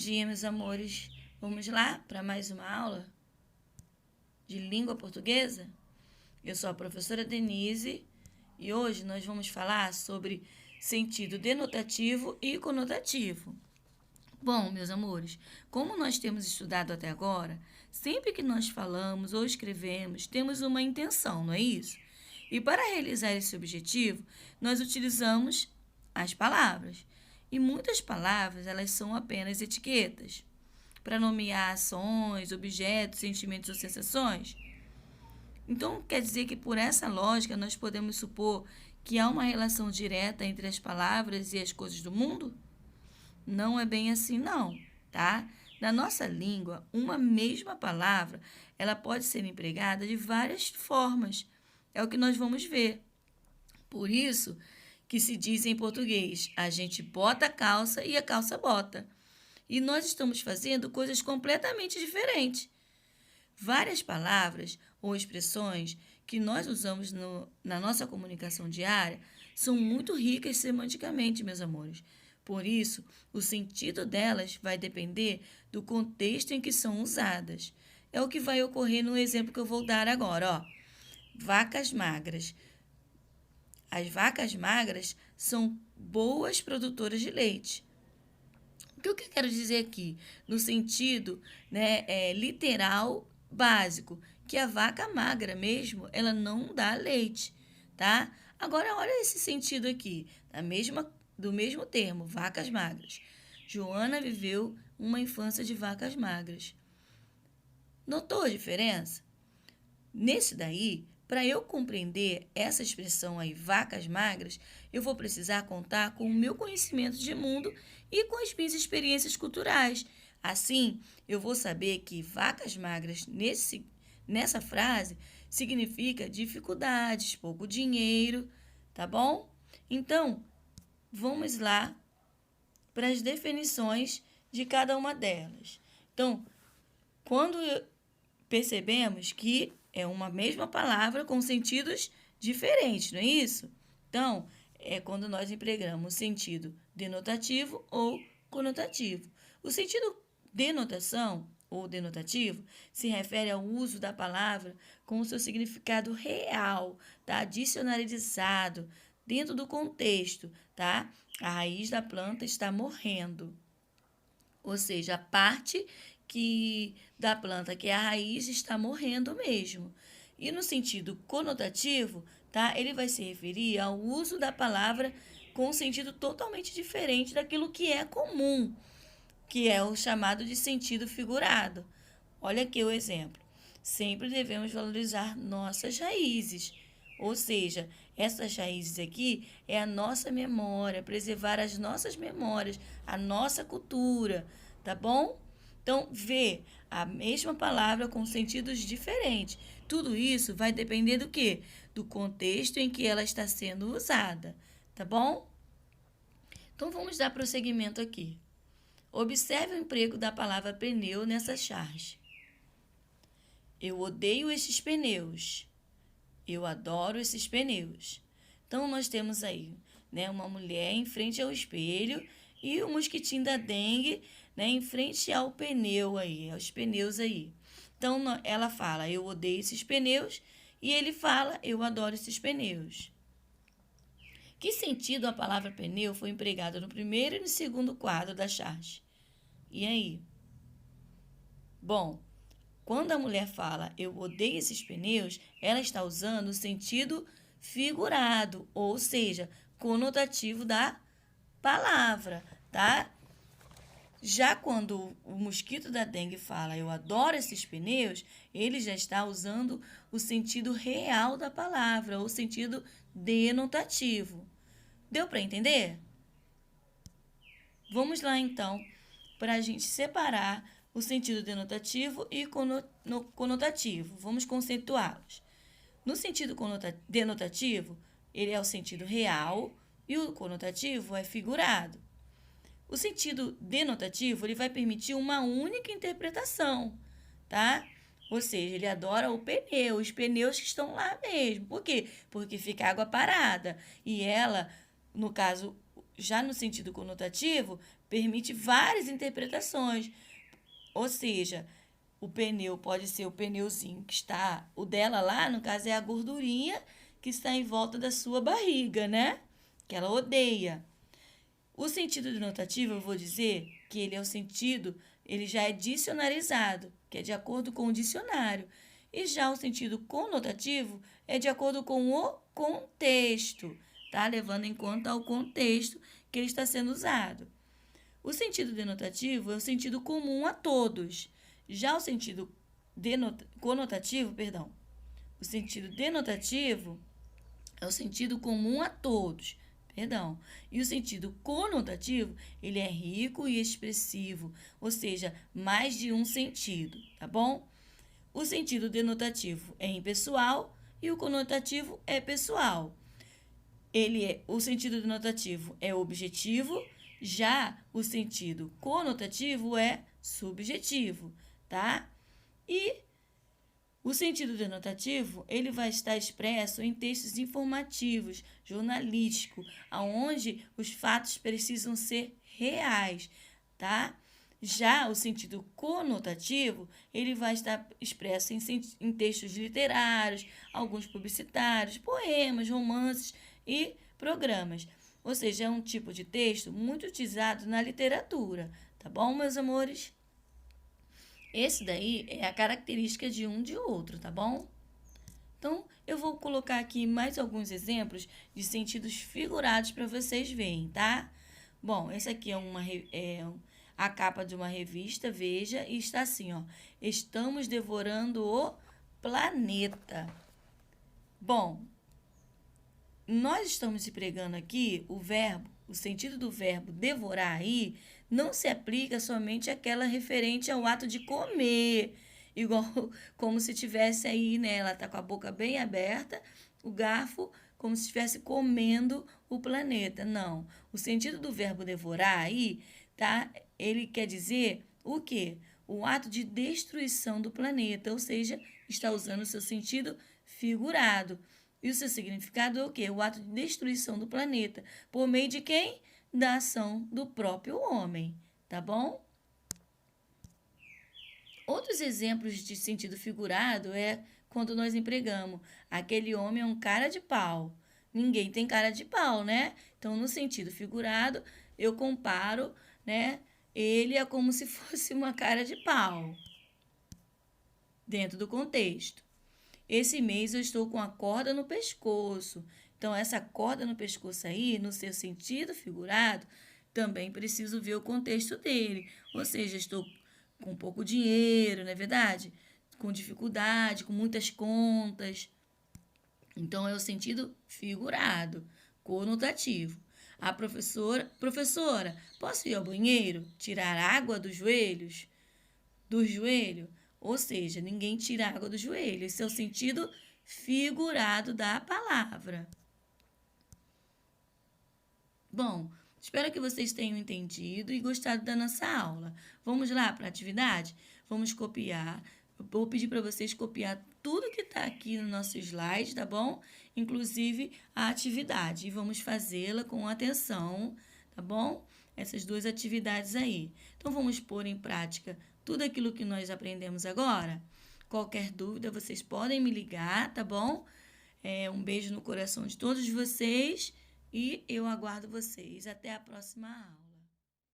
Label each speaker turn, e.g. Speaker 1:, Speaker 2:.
Speaker 1: dia, meus amores. Vamos lá para mais uma aula de língua portuguesa? Eu sou a professora Denise e hoje nós vamos falar sobre sentido denotativo e conotativo. Bom, meus amores, como nós temos estudado até agora, sempre que nós falamos ou escrevemos, temos uma intenção, não é isso? E para realizar esse objetivo, nós utilizamos as palavras. E muitas palavras, elas são apenas etiquetas para nomear ações, objetos, sentimentos ou sensações. Então, quer dizer que por essa lógica nós podemos supor que há uma relação direta entre as palavras e as coisas do mundo? Não é bem assim, não, tá? Na nossa língua, uma mesma palavra, ela pode ser empregada de várias formas. É o que nós vamos ver. Por isso que se diz em português, a gente bota a calça e a calça bota. E nós estamos fazendo coisas completamente diferentes. Várias palavras ou expressões que nós usamos na nossa comunicação diária são muito ricas semanticamente, meus amores. Por isso, o sentido delas vai depender do contexto em que são usadas. É o que vai ocorrer no exemplo que eu vou dar agora, ó. Vacas magras. As vacas magras são boas produtoras de leite. O que eu quero dizer aqui? No sentido literal básico, que a vaca magra mesmo, ela não dá leite, tá? Agora, olha esse sentido aqui, do mesmo termo, vacas magras. Joana viveu uma infância de vacas magras. Notou a diferença? Nesse daí, para eu compreender essa expressão aí, vacas magras, eu vou precisar contar com o meu conhecimento de mundo e com as minhas experiências culturais. Assim, eu vou saber que vacas magras nessa frase significa dificuldades, pouco dinheiro, tá bom? Então, vamos lá para as definições de cada uma delas. Então, quando percebemos que é uma mesma palavra com sentidos diferentes, não é isso? Então, é quando nós empregamos o sentido denotativo ou conotativo. O sentido denotação ou denotativo se refere ao uso da palavra com o seu significado real, tá? Dicionarizado, dentro do contexto, tá? A raiz da planta está morrendo. Ou seja, a parte da planta, que é a raiz, está morrendo mesmo. E no sentido conotativo, tá? Ele vai se referir ao uso da palavra com um sentido totalmente diferente daquilo que é comum, que é o chamado de sentido figurado. Olha aqui o exemplo. Sempre devemos valorizar nossas raízes. Ou seja, essas raízes aqui é a nossa memória, preservar as nossas memórias, a nossa cultura, tá bom? Então, vê a mesma palavra com sentidos diferentes. Tudo isso vai depender do quê? Do contexto em que ela está sendo usada, tá bom? Então, vamos dar prosseguimento aqui. Observe o emprego da palavra pneu nessa charge. Eu odeio esses pneus. Eu adoro esses pneus. Então, nós temos aí, uma mulher em frente ao espelho e o mosquitinho da dengue, em frente ao pneu aí, aos pneus aí. Então, ela fala, eu odeio esses pneus, e ele fala, eu adoro esses pneus. Que sentido a palavra pneu foi empregada no primeiro e no segundo quadro da charge? E aí? Bom, quando a mulher fala eu odeio esses pneus, ela está usando o sentido figurado, ou seja, conotativo da palavra, tá? Já quando o mosquito da dengue fala eu adoro esses pneus, ele já está usando o sentido real da palavra, o sentido denotativo. Deu para entender? Vamos lá então, para a gente separar o sentido denotativo e conotativo. Vamos conceituá-los. No sentido denotativo, ele é o sentido real e o conotativo é figurado. O sentido denotativo, ele vai permitir uma única interpretação, tá? Ou seja, ele adora o pneu, os pneus que estão lá mesmo. Por quê? Porque fica água parada. E ela, no caso, já no sentido conotativo, permite várias interpretações. Ou seja, o pneu pode ser o pneuzinho que está, o dela lá, no caso, é a gordurinha que está em volta da sua barriga, né? Que ela odeia. O sentido denotativo, eu vou dizer que ele é o sentido, ele já é dicionarizado, que é de acordo com o dicionário. E já o sentido conotativo é de acordo com o contexto, tá? Levando em conta o contexto que ele está sendo usado. O sentido denotativo é o sentido comum a todos. Já o sentido conotativo, perdão, o sentido denotativo é o sentido comum a todos. Perdão. E o sentido conotativo, ele é rico e expressivo, ou seja, mais de um sentido, tá bom? O sentido denotativo é impessoal e o conotativo é pessoal. O sentido denotativo é objetivo, já o sentido conotativo é subjetivo, tá? E o sentido denotativo, ele vai estar expresso em textos informativos, jornalísticos, onde os fatos precisam ser reais, tá? Já o sentido conotativo, ele vai estar expresso em textos literários, alguns publicitários, poemas, romances e programas. Ou seja, é um tipo de texto muito utilizado na literatura, tá bom, meus amores? Esse daí é a característica de um de outro, tá bom? Então, eu vou colocar aqui mais alguns exemplos de sentidos figurados para vocês verem, tá? Bom, essa aqui é a capa de uma revista, veja, e está assim, ó. Estamos devorando o planeta. Bom, nós estamos empregando aqui o sentido do verbo devorar aí, não se aplica somente àquela referente ao ato de comer, igual como se tivesse aí, né? Ela tá com a boca bem aberta, o garfo como se estivesse comendo o planeta. Não. O sentido do verbo devorar aí, tá? Ele quer dizer o quê? O ato de destruição do planeta, ou seja, está usando o seu sentido figurado. E o seu significado é o quê? O ato de destruição do planeta. Por meio de quem? Da ação do próprio homem, tá bom? Outros exemplos de sentido figurado é quando nós empregamos aquele homem é um cara de pau. Ninguém tem cara de pau, né? Então, no sentido figurado, eu comparo, né? Ele é como se fosse uma cara de pau, dentro do contexto. Esse mês eu estou com a corda no pescoço. Então, essa corda no pescoço aí, no seu sentido figurado, também preciso ver o contexto dele. Ou seja, estou com pouco dinheiro, não é verdade? Com dificuldade, com muitas contas. Então, é o sentido figurado, conotativo. A professora, posso ir ao banheiro? Tirar água dos joelhos? Do joelho? Ou seja, ninguém tira água do joelho. Esse é o sentido figurado da palavra. Bom, espero que vocês tenham entendido e gostado da nossa aula. Vamos lá para a atividade? Vamos copiar. Eu vou pedir para vocês copiar tudo que está aqui no nosso slide, tá bom? Inclusive a atividade. E vamos fazê-la com atenção, tá bom? Essas duas atividades aí. Então, vamos pôr em prática tudo aquilo que nós aprendemos agora. Qualquer dúvida, vocês podem me ligar, tá bom? Um beijo no coração de todos vocês e eu aguardo vocês. Até a próxima aula.